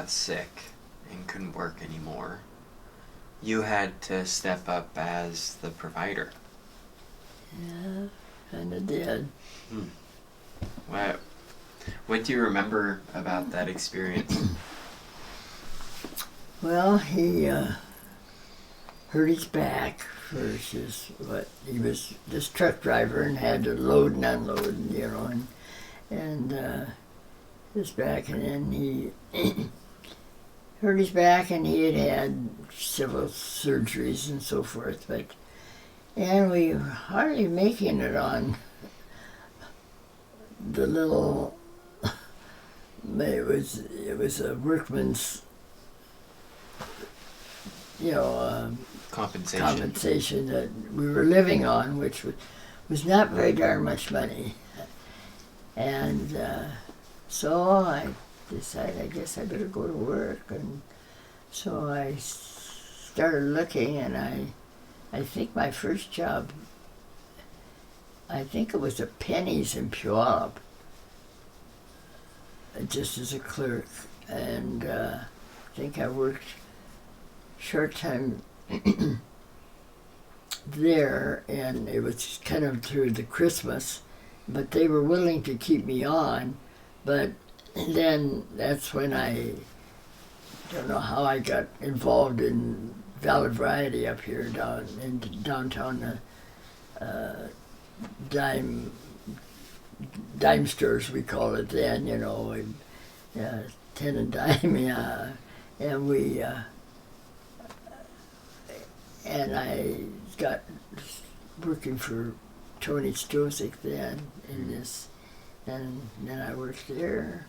got sick and couldn't work anymore, you had to step up as the provider. Yeah, kind of did. What do you remember about that experience? Well, he hurt his back first. He was this truck driver and had to load and unload, and his back, and then he hurt his back, and he had several surgeries and so forth, and we were hardly making it on the little. It was a workman's, compensation that we were living on, which was not very darn much money, and so I decided I guess I better go to work, and so I started looking, and I think my first job, I think it was a Penny's in Puyallup, just as a clerk, and I think I worked short time there, and it was kind of through the Christmas, but they were willing to keep me on, but then that's when I don't know how I got involved in Valid Variety up here down in downtown, dime stores we call it then, 10 and dime, yeah, and we and I got working for Tony Stosic then in this, and then I worked there.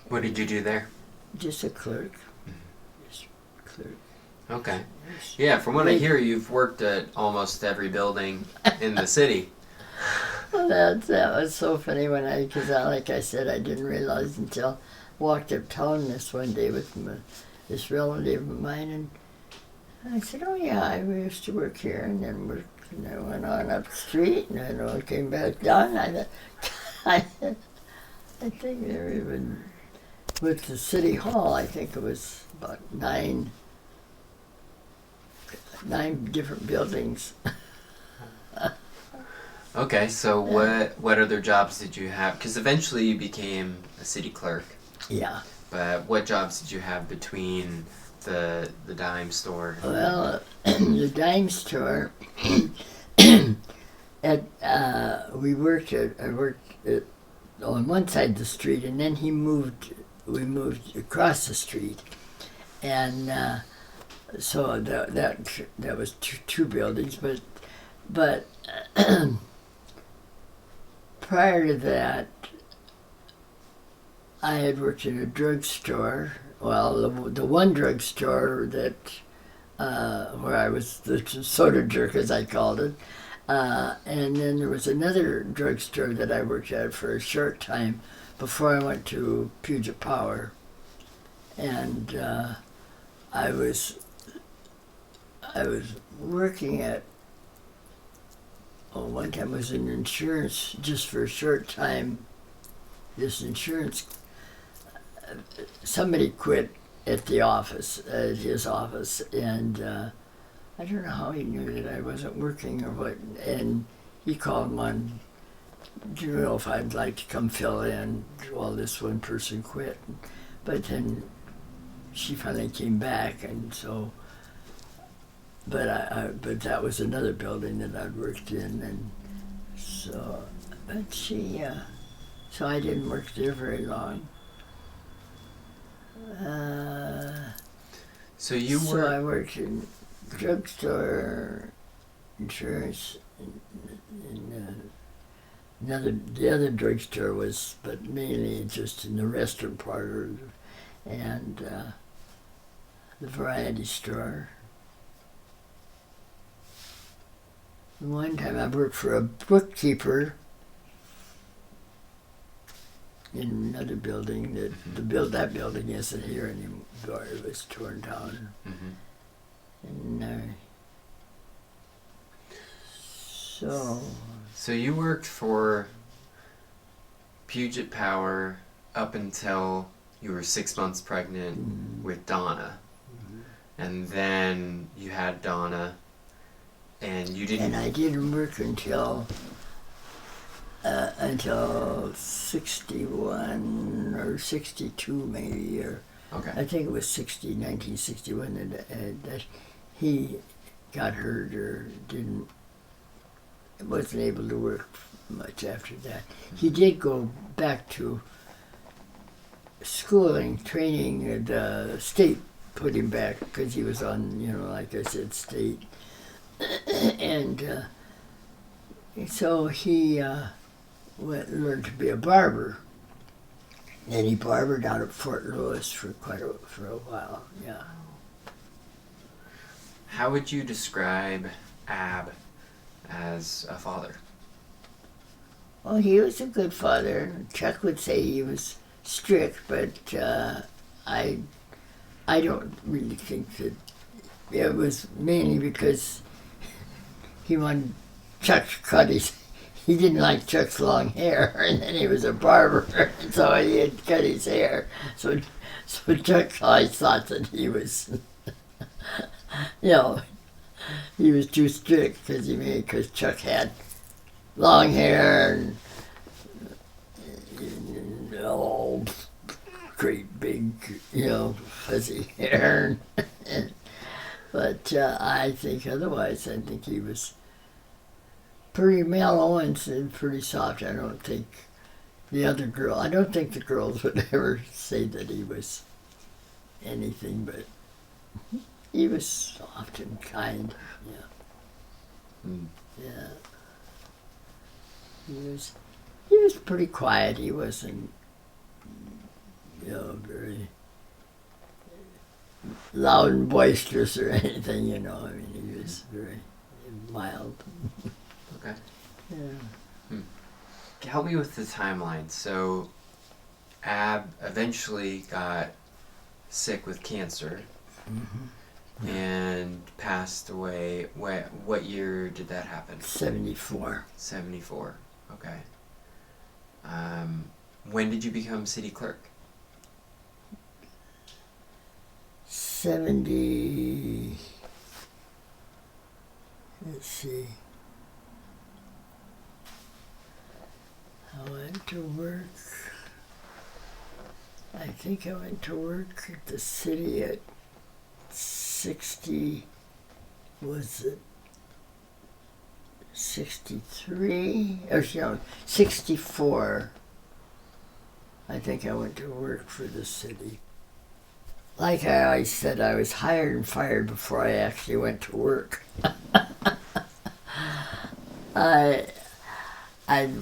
What did you do there? Just a clerk. Just a clerk. Okay. Yeah, from what I hear, you've worked at almost every building in the city. Well, that was so funny because like I said, I didn't realize until I walked uptown this one day with this relative of mine, and I said, "Oh yeah, I used to work here," and then I went on up the street, and then I came back down. And I think they were even with the city hall. I think it was about nine different buildings. Okay, so what other jobs did you have? Because eventually you became a city clerk. Yeah. But what jobs did you have between the dime store? Well, the dime store. I worked on one side of the street, and then we moved across the street, and so that was two buildings, but prior to that, I had worked in a drugstore. Well, the one drugstore that where I was the soda jerk, as I called it, and then there was another drugstore that I worked at for a short time before I went to Puget Power, and I was working at. Oh, one time I was in insurance just for a short time. This insurance, somebody quit at the office, at his office, and I don't know how he knew that I wasn't working or what, and he called him on, do you know if I'd like to come fill in while this one person quit. But then she finally came back, and so, but that was another building that I'd worked in, and so, but so I didn't work there very long. So I worked in drugstore, insurance, and the other drugstore was, but mainly just in the restaurant part, and the variety store. One time I worked for a bookkeeper in another building that building isn't here anymore. It was torn down. Mm-hmm. And so you worked for Puget Power up until you were 6 months pregnant with Donna. And then you had Donna, and you didn't... And I didn't work until 61 or 62 maybe, or Okay. I think it was 1961 that he got hurt or wasn't able to work much after that. He did go back to schooling, training. The state put him back because he was on, like I said, state. And so he learned to be a barber. And he barbered out at Fort Lewis for a while, yeah. How would you describe Ab as a father? Well, he was a good father. Chuck would say he was strict, but I don't really think that it was mainly because he wanted Chuck to cut he didn't like Chuck's long hair, and then he was a barber, so he had cut his hair. So Chuck always thought that he was, he was too strict because Chuck had long hair and great big, fuzzy hair. But I think otherwise, I think he was pretty mellow and pretty soft. I don't think the girls would ever say that he was anything, but he was soft and kind, yeah. Yeah. He was pretty quiet. He wasn't, very loud and boisterous or anything, he was very mild. Okay. Yeah. Help me with the timeline. So, Ab eventually got sick with cancer and passed away. What year did that happen? 74. 74. Okay. When did you become city clerk? 70. Let's see. I went to work. I think I went to work at the city at 60. Was it 63? Or 64. I think I went to work for the city. Like I always said, I was hired and fired before I actually went to work. I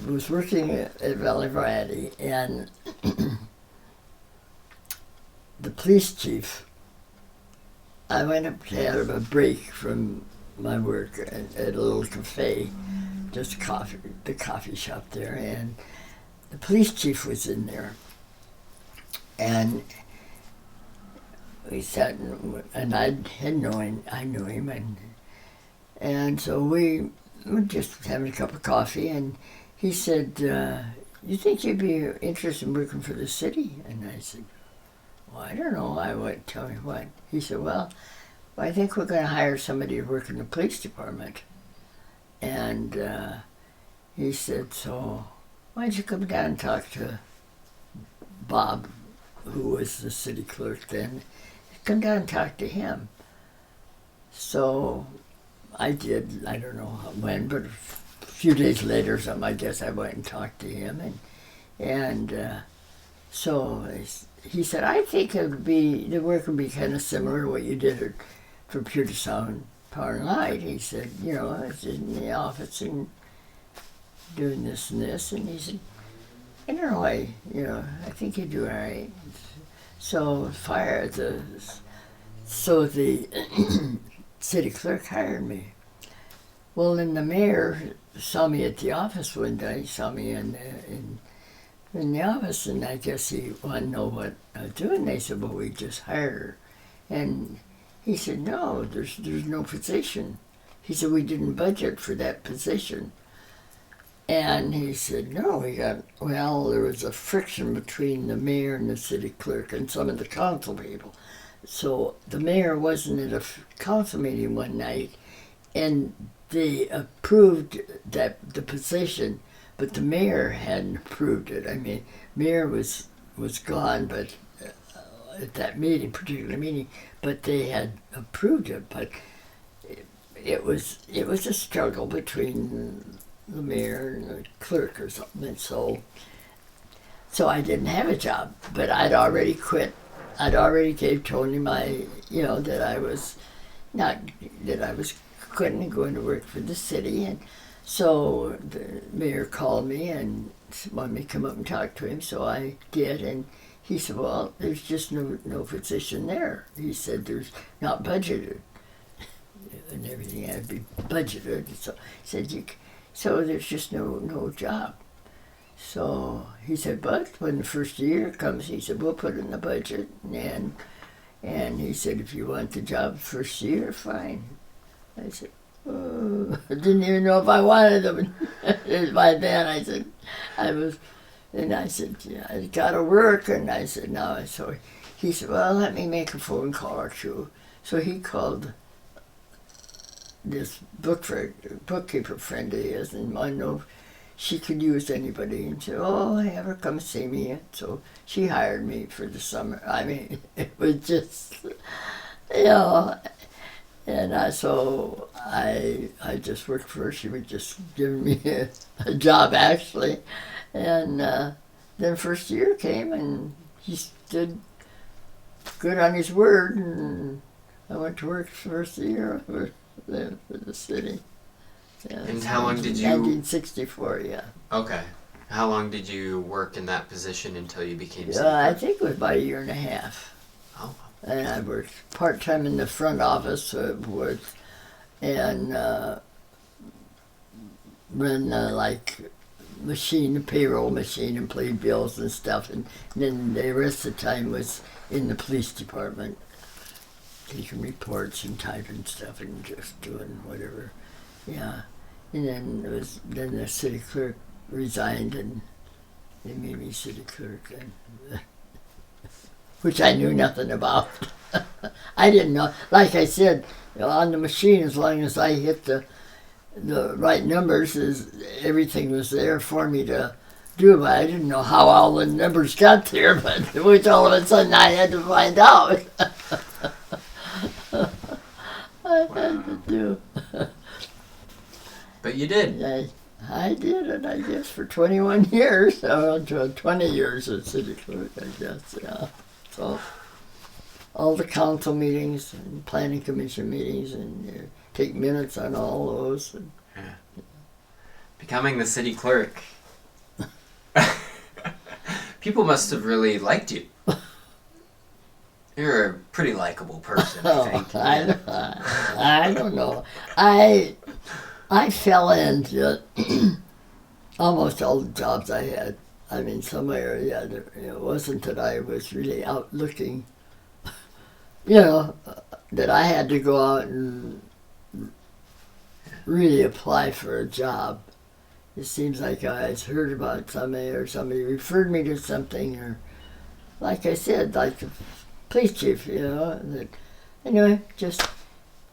was working at Valley Variety, and the police chief, I went up to have a break from my work at a little cafe, just the coffee shop there, and the police chief was in there. And we sat, and I knew him, and so we were just having a cup of coffee, and he said, you think you'd be interested in working for the city? And I said, well, I don't know. I went, tell me what. He said, well, I think we're going to hire somebody to work in the police department. And he said, so why don't you come down and talk to Bob, who was the city clerk then. Come down and talk to him. So I did. I don't know when, but a few days later or something, I guess I went and talked to him. And so he said, I think the work would be kind of similar to what you did for Puget Sound Power and Light. He said, I was in the office and doing this and this. And he said, I don't know, I think you do all right. So the city clerk hired me. Well, then the mayor saw me at the office one day. He saw me in the office, and I guess he wanted to know what I was doing. They said, well, we just hired her. And he said, no, there's no position. He said, we didn't budget for that position. And he said, no, there was a friction between the mayor and the city clerk and some of the council people. So the mayor wasn't at a council meeting one night, and they approved the position, but the mayor hadn't approved it. I mean, mayor was gone, but at that particular meeting, but they had approved it. But it was a struggle between the mayor and the clerk or something, and so I didn't have a job, but I'd already quit. I'd already gave Tony my, that I was quitting and going to work for the city, and so the mayor called me and wanted me to come up and talk to him, so I did, and he said, well, there's just no position there. He said, there's not budgeted, and everything had to be budgeted, so he said, so there's just no job. So he said, but when the first year comes, he said, we'll put it in the budget. And he said, if you want the job first year, fine. I said, oh, I didn't even know if I wanted them. By then, I said, yeah, I got to work. And I said, no. So he said, well, let me make a phone call or two. So he called this bookkeeper friend of his, and I know she could use anybody, and said, oh, have her come see me. And so she hired me for the summer. I mean, it was just, and so I just worked for her. She was just giving me a job, actually. And then first year came, and he stood good on his word, and I went to work first year for the city. Yeah, and how long did you... 1964, yeah. Okay. How long did you work in that position until you became city clerk? I think it was about a year and a half. Oh. And I worked part-time in the front office and run payroll machine, and paid bills and stuff. And then the rest of the time was in the police department, taking reports and typing stuff and just doing whatever. Yeah. And then the city clerk resigned, and they made me city clerk, which I knew nothing about. I didn't know. Like I said, on the machine, as long as I hit the right numbers, everything was there for me to do. But I didn't know how all the numbers got there, but which all of a sudden I had to find out. I had to do. But you did. I did it, I guess, for 21 years. 20 years as city clerk, I guess, yeah. So all the council meetings and planning commission meetings, and take minutes on all those. Yeah. Becoming the city clerk. People must have really liked you. You're a pretty likable person, I think. I don't know. I fell into almost all the jobs I had. I mean, somewhere, it wasn't that I was really out looking, that I had to go out and really apply for a job. It seems like I heard about somebody, or somebody referred me to something, or like I said, like the police chief, that, anyway, just,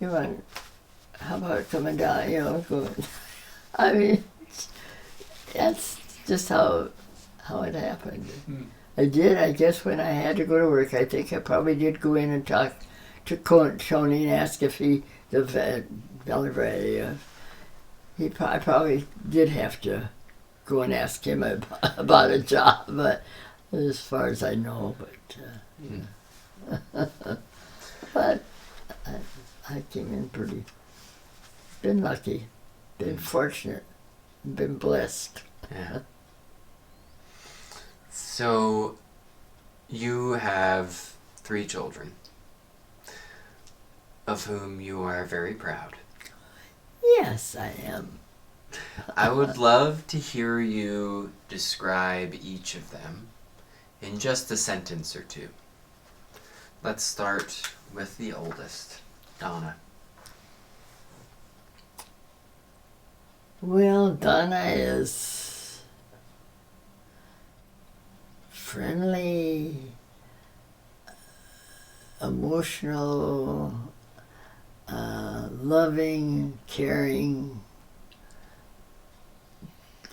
how about coming down, going. I mean, that's just how it happened. Mm. I did, I guess, when I had to go to work, I think I probably did go in and talk to Tony and ask if I probably did have to go and ask him about a job, but as far as I know, but I came in pretty. Been lucky, been fortunate, been blessed. Yeah. So, you have 3 children, of whom you are very proud. Yes, I am. I would love to hear you describe each of them in just a sentence or two. Let's start with the oldest, Donna. Well, Donna is friendly, emotional, loving, caring,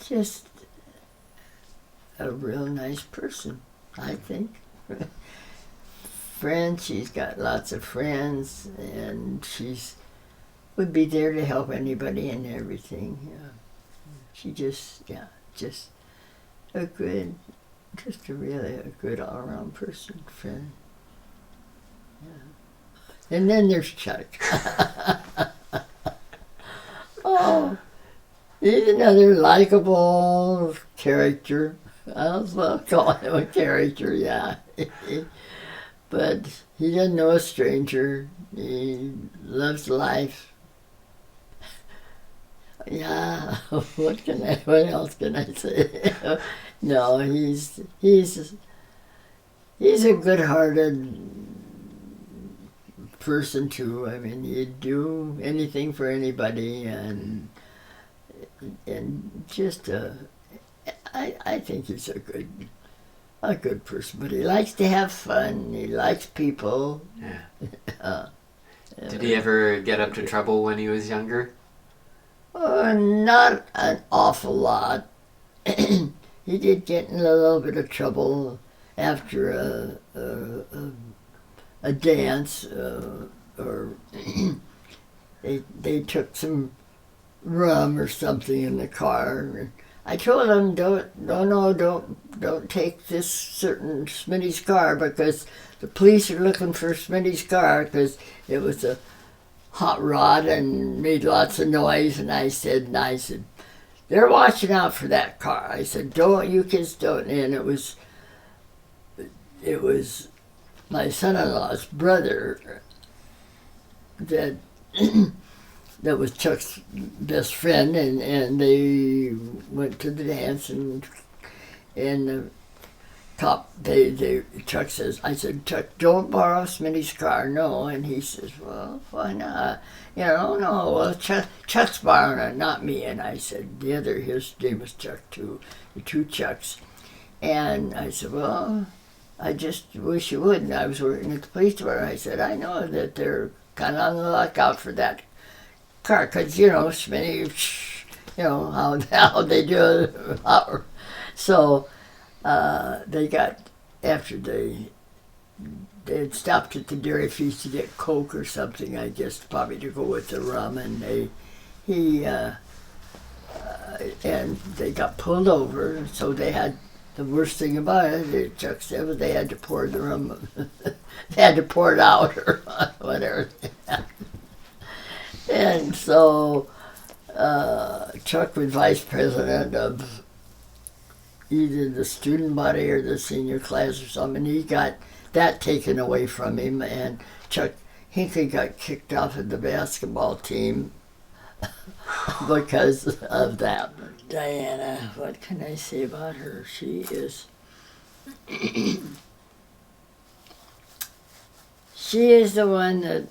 just a real nice person, I think. Friends, she's got lots of friends, and would be there to help anybody and everything. She just a good, just a really a good all-around person, friend. Yeah. And then there's Chuck. Oh, he's another likable character. I'll call him a character, yeah. But he doesn't know a stranger. He loves life. Yeah, what else can I say? No, he's a good-hearted person too. I mean, he'd do anything for anybody, and just I think he's a good person. But he likes to have fun. He likes people. Yeah. Did he ever get up to trouble when he was younger? Not an awful lot. He did get in a little bit of trouble after a dance, or they took some rum or something in the car. I told him, don't take this certain Smitty's car, because the police are looking for Smitty's car, because it was a hot rod and made lots of noise. And I said, they're watching out for that car. I said, you kids don't. And it was my son-in-law's brother that that was Chuck's best friend, and they went to the dance, and the cop, Chuck says, I said, Chuck, don't borrow Smitty's car, no. And he says, well, why not? No, well, Chuck's borrowing it, not me. And I said, his name was Chuck too, the two Chucks. And I said, well, I just wish you would. And I was working at the police department. I said, I know that they're kind of on the lookout for that car, because, Smitty, how they do it. So they got, after they had stopped at the Dairy Feast to get Coke or something, I guess, probably to go with the rum, and and they got pulled over. So they had, the worst thing about it, Chuck said, was they had to pour the rum, they had to pour it out or whatever. And so Chuck was vice president of either the student body or the senior class or something. He got that taken away from him, and Chuck Hinckley got kicked off of the basketball team because of that. Diana, what can I say about her? She is she is the one that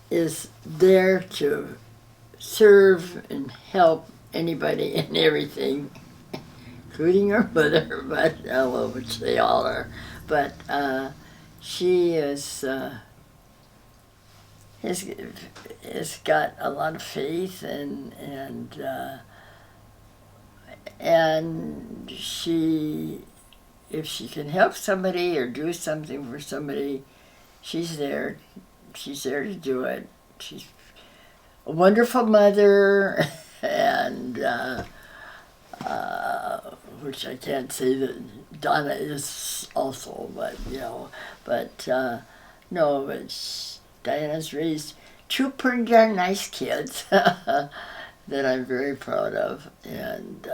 is there to serve and help anybody and everything, including her mother, but which they all are. But she has got a lot of faith, and she, if she can help somebody or do something for somebody, she's there. She's there to do it. She's a wonderful mother, and which I can't say that Donna is also, but no, but Diana's raised two pretty darn nice kids that I'm very proud of, and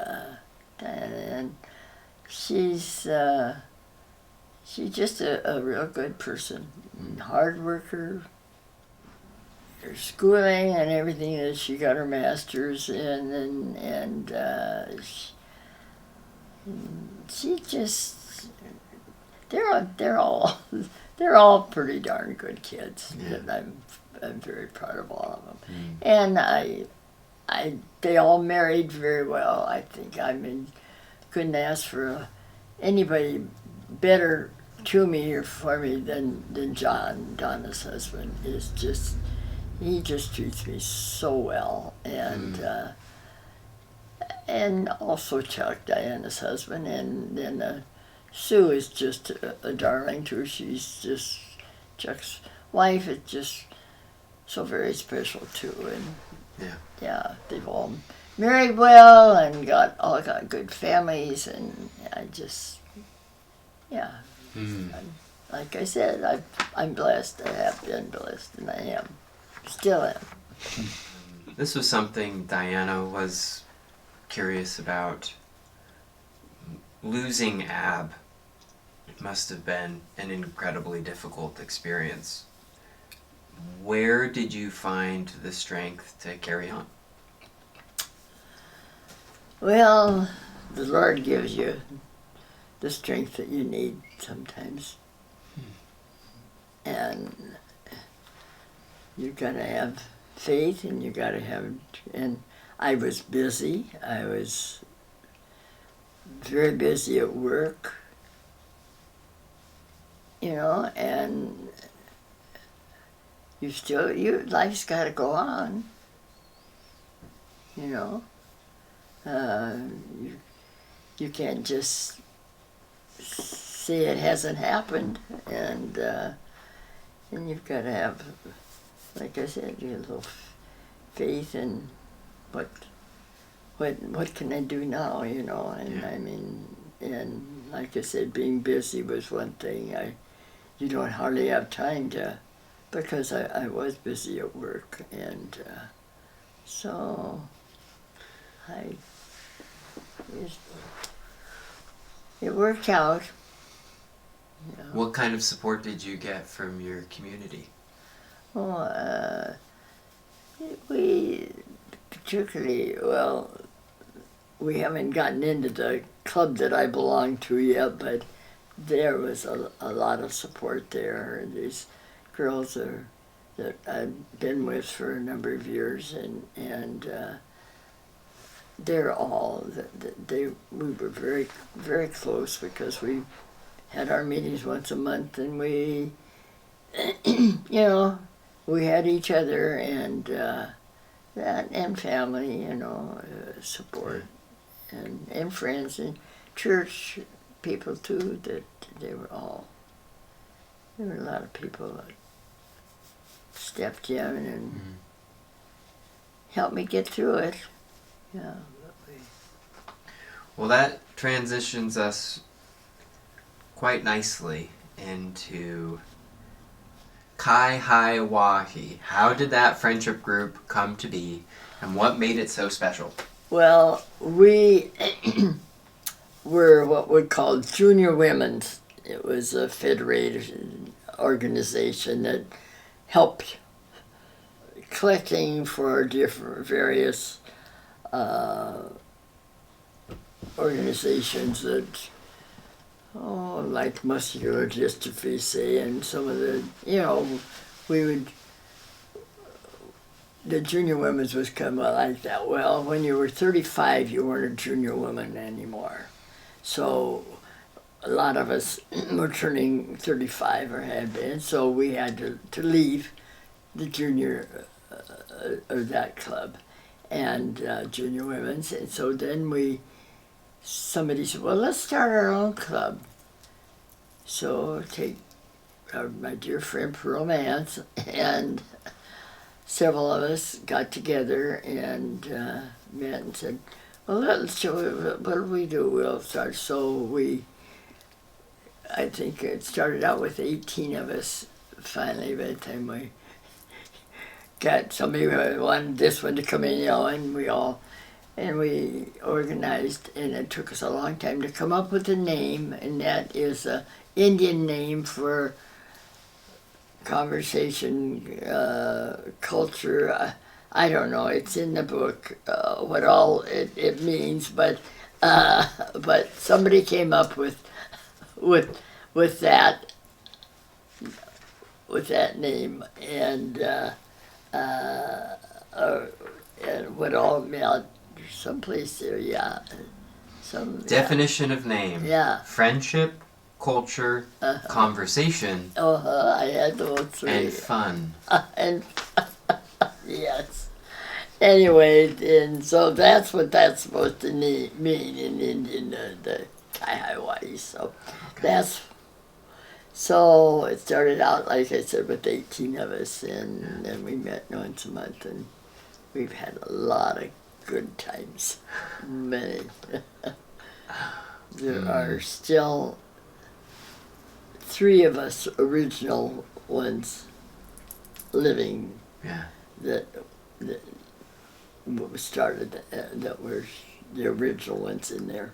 she's just a real good person, and hard worker. Her schooling and everything that she got her master's in, and she just, they're all pretty darn good kids. Yeah. And I'm very proud of all of them. And they all married very well. I think couldn't ask for anybody better to me or for me than John. Donna's husband is just, he just treats me so well, and also Chuck, Diana's husband, and then Sue is just a darling too. She's just, Chuck's wife is just so very special too, and yeah, they've all married well and all got good families, and I just, yeah. Like I said, I'm blessed. I have been blessed, and I am, still am. This was something Diana was curious about. Losing Ab must have been an incredibly difficult experience. Where did you find the strength to carry on? Well, the Lord gives you the strength that you need sometimes. And you gotta have faith, and you gotta have, and I was busy. I was very busy at work, and your life's gotta go on, you can't just say it hasn't happened, and you've got to have, like I said, a little faith in what can I do now, and I mean, and like I said, being busy was one thing. You don't hardly have time to, because I was busy at work, and so it worked out. What kind of support did you get from your community? Oh, we particularly, well, we haven't gotten into the club that I belong to yet, but there was a lot of support there. These girls that I've been with for a number of years, and they're all, we were very, very close, because we had our meetings once a month, and we, we had each other, and that, and family, support, and friends, and church people too, that there were a lot of people that stepped in and helped me get through it. Yeah. Well, that transitions us quite nicely into Kai Hai Wahi. How did that friendship group come to be, and what made it so special? Well, we were what we called Junior Women's. It was a federated organization that helped collecting for different various organizations that, like muscular dystrophy, say, and some of the, the junior women's was kind of like that. Well, when you were 35, you weren't a junior woman anymore. So a lot of us were turning 35 or had been, so we had to leave the junior, or that club, and junior women's. And so then somebody said, well, let's start our own club. So take my dear friend Pearl Mance and several of us got together and met and said, well, let's show what do we do? We'll start. So I think it started out with 18 of us. Finally, by the time we got somebody who wanted this one to come in, and we organized, and it took us a long time to come up with a name, and that is a Indian name for conversation, culture. I don't know. It's in the book what all it means, but somebody came up with that name, and and what all meant. Someplace there, yeah. Definition of name. Yeah. Friendship, culture, conversation, I had those three. and fun. And yes. Anyway, and so that's what that's supposed to mean in Indian, the Hawaii. So that's so it started out, like I said, with 18 of us, and then we met once a month, and we've had a lot of good times. Many. There are still 3 of us original ones living. Yeah. That started, that were the original ones in there.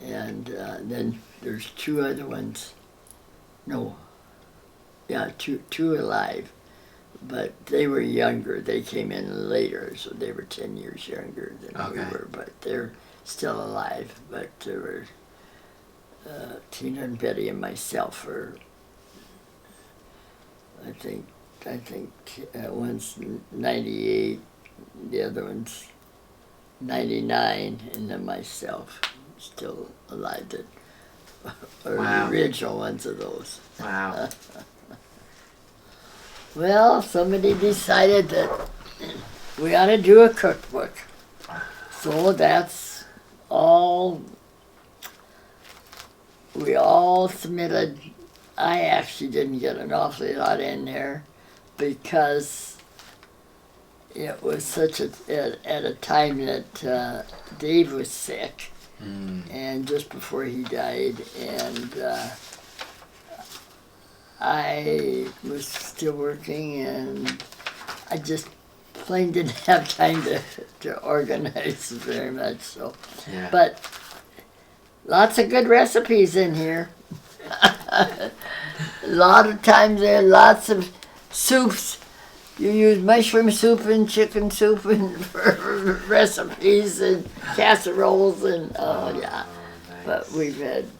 And then there's 2 other ones. No. Yeah, two alive. But they were younger. They came in later, so they were 10 years younger than we were. But they're still alive. But there were Tina and Betty and myself are, I think one's 98, the other one's 99, and then myself still alive. That are the original ones of those. Wow. Well, somebody decided that we ought to do a cookbook. So that's all. We all submitted. I actually didn't get an awfully lot in there because it was such at a time that Dave was sick, and just before he died, and I was still working, and I just plain didn't have time to organize very much. So, but lots of good recipes in here. A lot of times there are lots of soups. You use mushroom soup and chicken soup and for recipes and casseroles and nice. But we've done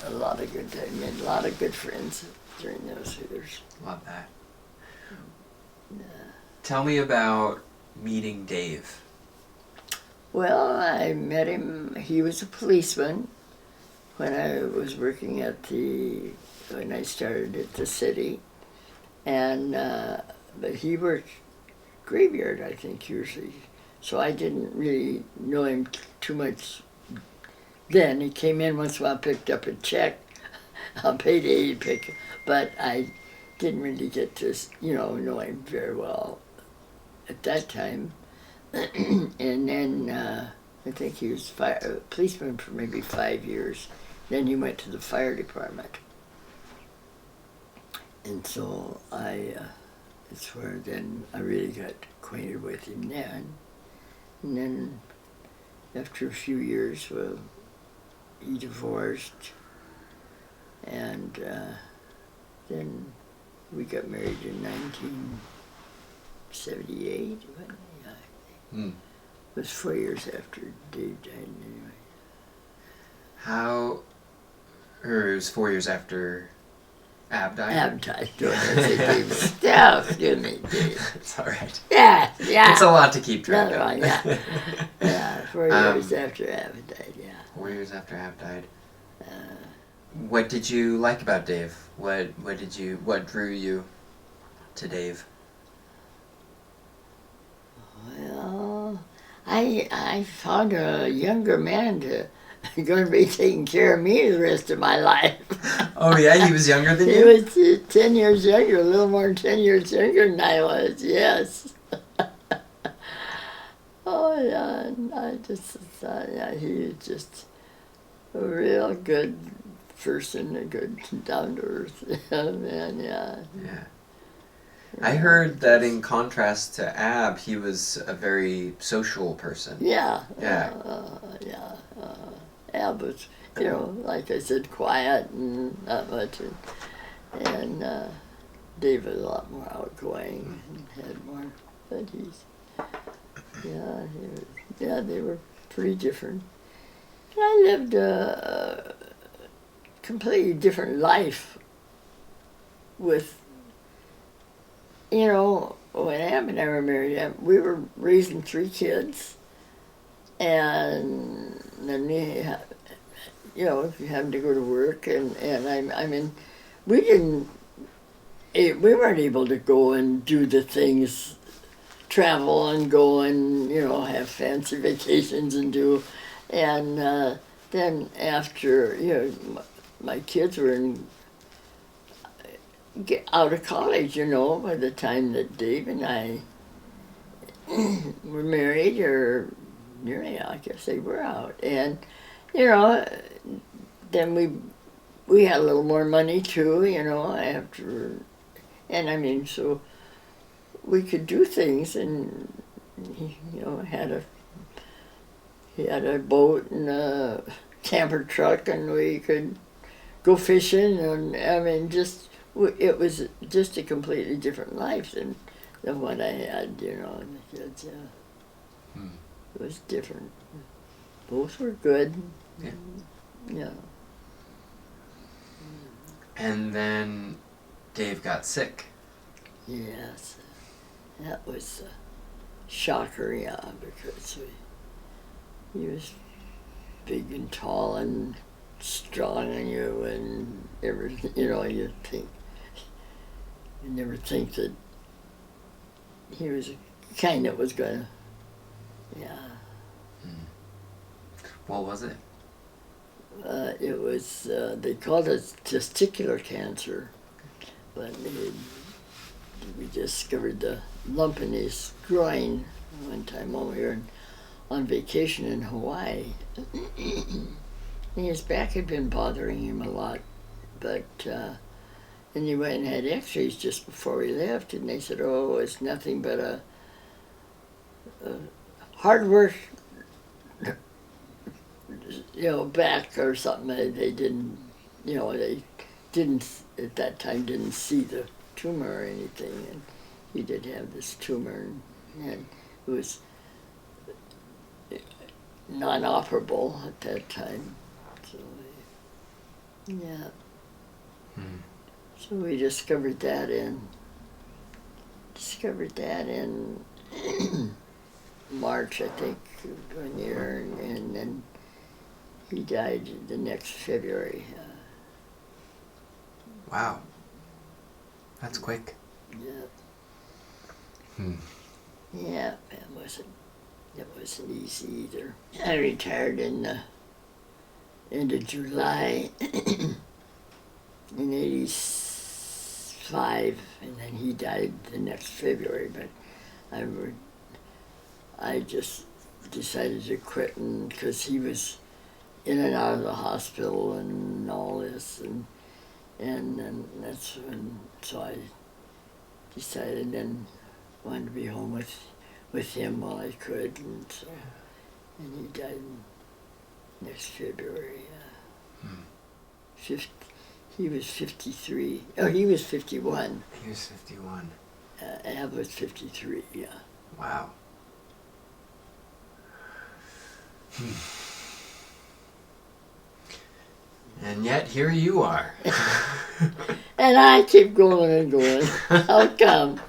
a lot of good time, made a lot of good friends during those years. Love that. Tell me about meeting Dave. Well, I met him. He was a policeman when I was working when I started at the city, and but he worked graveyard, I think, usually. So I didn't really know him too much then. He came in once in a while, picked up a check on payday, but I didn't really get to know him very well at that time. And then I think he was a policeman for maybe 5 years. Then he went to the fire department. And so it's where then I really got acquainted with him then. And then after a few years, he divorced. And then we got married in 1978. It was 4 years after Dave died, anyway. It was 4 years after Ab died? Ab died. Don't say Dave. Excuse me, Dave. It's all right. Yeah. It's a lot to keep track of. Yeah, 4 years after Ab died, 4 years after Ab died. What did you like about Dave? What drew you to Dave? Well, I found a younger man going to be taking care of me the rest of my life. Oh yeah, he was younger than you? He was 10 years younger, a little more than 10 years younger than I was, yes. Oh yeah, and I just thought, he was just a real good person, a good down-to-earth man, Yeah. I heard that in contrast to Ab, he was a very social person. Yeah. Ab was, like I said, quiet and not much. And Dave was a lot more outgoing and had more, but they were pretty different. And I lived a completely different life with, what happened, I remember, we were raising 3 kids, and then you having to go to work, and I mean, we didn't, we weren't able to go and do the things, travel and go and, have fancy vacations and do, and then after, my kids were out of college, by the time that Dave and I were married, or I guess they were out, and then we had a little more money too, after, and I mean, so we could do things, and he had a boat and a camper truck, and we could go fishing, and I mean, it was just a completely different life than what I had, and the kids. It was different. Both were good. Yeah. Yeah. And then Dave got sick. Yes, that was a shocker, because he was big and tall and strong on you, and everything. You never think that he was a kind that was gonna. Yeah. What was it? It was, they called it testicular cancer, but we discovered the lump in his groin one time when we were on vacation in Hawaii. And his back had been bothering him a lot, but and he went and had x-rays just before we left, and they said, oh, it's nothing but a hard work, back or something. They didn't, they didn't, at that time, didn't see the tumor or anything, and he did have this tumor, and it was non-operable at that time. So, yeah. So we discovered that in March, I think, one year, and then he died the next February. Wow. That's quick. Yeah. Yeah, it wasn't easy either. I retired in the end of July in '85, and then he died the next February, but I just decided to quit, because he was in and out of the hospital and all this, and then that's when, so I decided then wanted to be home with him while I could, and so, and he died next February. He was 53. Oh, he was 51. He was 51. Ab was 53, yeah. Wow. And yet here you are. And I keep going and going. How come?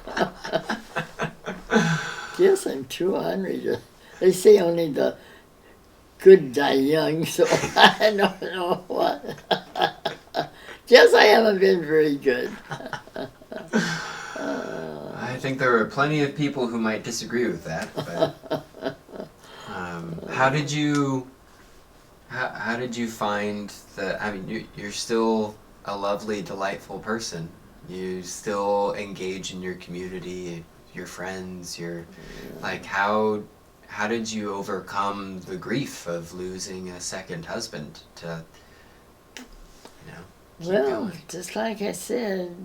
Guess I'm too hungry. They say only the good die young, so I don't know what. Guess I haven't been very good. I think there are plenty of people who might disagree with that. But, how did you find the? I mean, you're still a lovely, delightful person. You still engage in your community, your friends. Like how did you overcome the grief of losing a second husband to, keep going? Just like I said,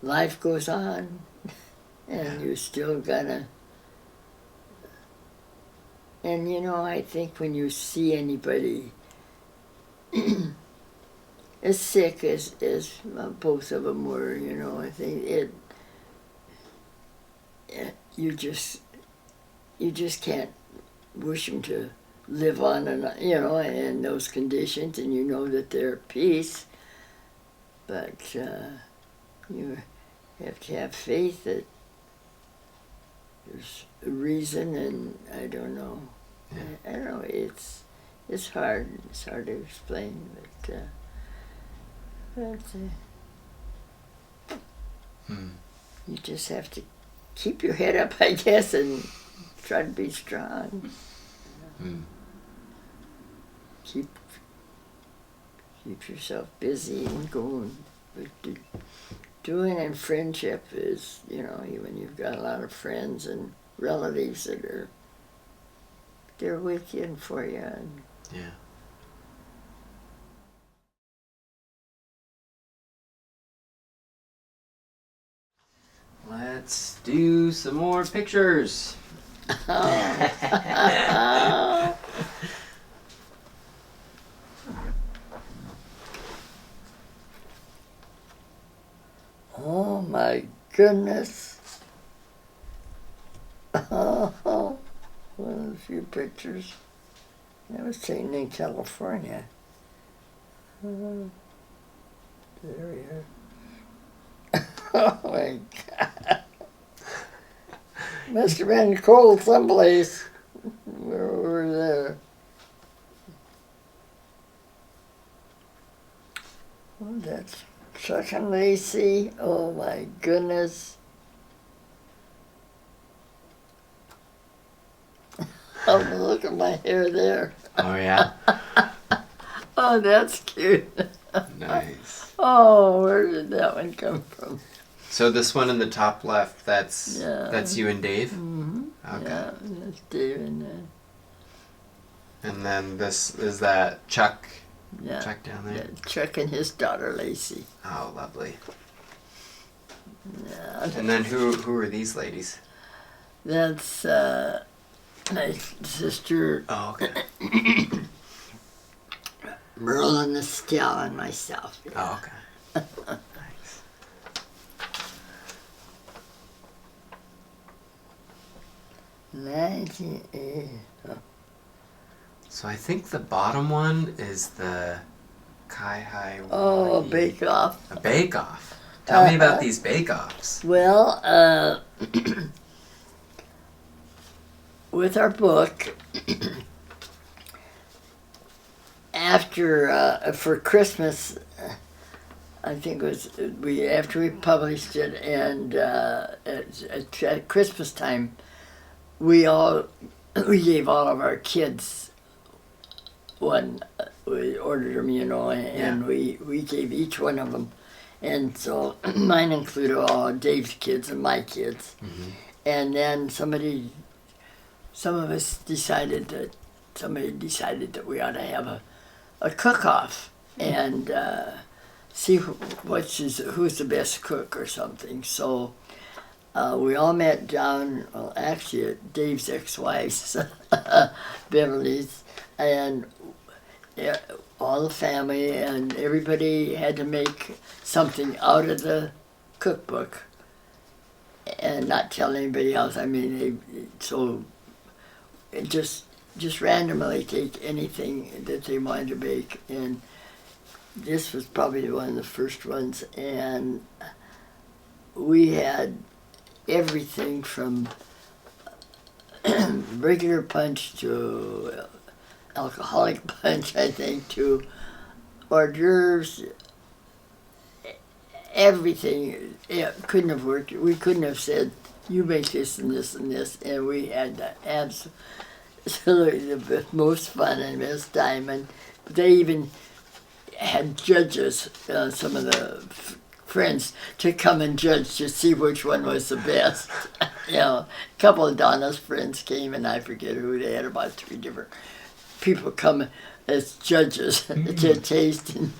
life goes on, and you still gotta. And I think when you see anybody as sick as both of them were, I think you just can't wish them to live on, and in those conditions, and that they're at peace. But you You have to have faith that there's a reason, and I don't know. Yeah. I don't know. It's hard. It's hard to explain, but you just have to keep your head up, I guess, and try to be strong. Keep yourself busy and going. But doing in friendship is, when you've got a lot of friends and relatives that they're with you and for you. And Yeah. Let's do some more pictures. Oh my goodness. One of the few pictures that was taken in California. There we are. Oh my God. Must have been cold someplace. We were there. Oh, that's Chuck and Lacey. Oh my goodness. Oh, look at my hair there. Oh, yeah? Oh, that's cute. Nice. Oh, where did that one come from? So this one in the top left, that's you and Dave? Mm-hmm. Okay. Yeah, that's Dave and And then this, is that Chuck? yeah, Chuck down there? yeah, Chuck and his daughter Lacey. Oh, lovely. Yeah, And then who are these ladies? that's my sister Oh, okay. Merlin Estelle and myself. Yeah. Oh, okay. Nice. So I think the bottom one is the Kai Oh, a bake-off. A bake-off. Tell me about these bake-offs. Well, with our book, after for Christmas, I think it was after we published it, and at Christmas time, we gave all of our kids one. We ordered them, and we gave each one of them, and so mine included all Dave's kids and my kids, and then somebody decided that we ought to have a cook-off and see who's the best cook or something. So we all met down, actually at Dave's ex-wife's, Beverly's, and all the family and everybody had to make something out of the cookbook and not tell anybody else. I mean, just randomly take anything that they wanted to bake, and this was probably one of the first ones, and we had everything from regular punch to alcoholic punch, I think, to hors d'oeuvres. Everything. It couldn't have worked. We couldn't have said, you make this and this and this, and we had the absolutely the most fun and best time. And they even had judges, some of the friends, to come and judge to see which one was the best. A couple of Donna's friends came, and I forget who. They had about 3 different people come as judges to taste, and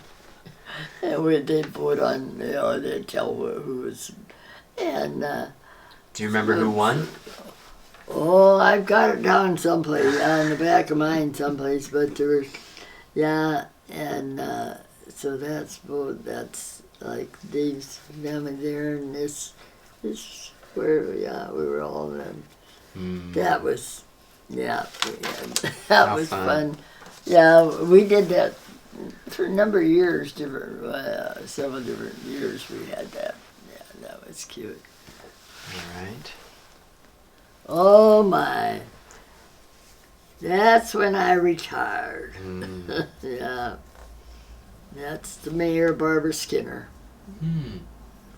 they'd vote on, they'd tell who was. And do you remember who won? Oh, I've got it down someplace, on the back of mine someplace, but there was, and so that's like Dave's family there, and this where, we were all then. That was, that was fun. Yeah, we did that for a number of years, several different years we had that. Yeah, that was That's cute. All right. Oh my. That's when I retired. Yeah. That's the Mayor Barbara Skinner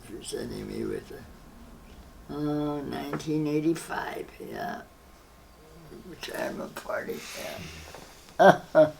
presenting me with a 1985, yeah. Retirement party, yeah.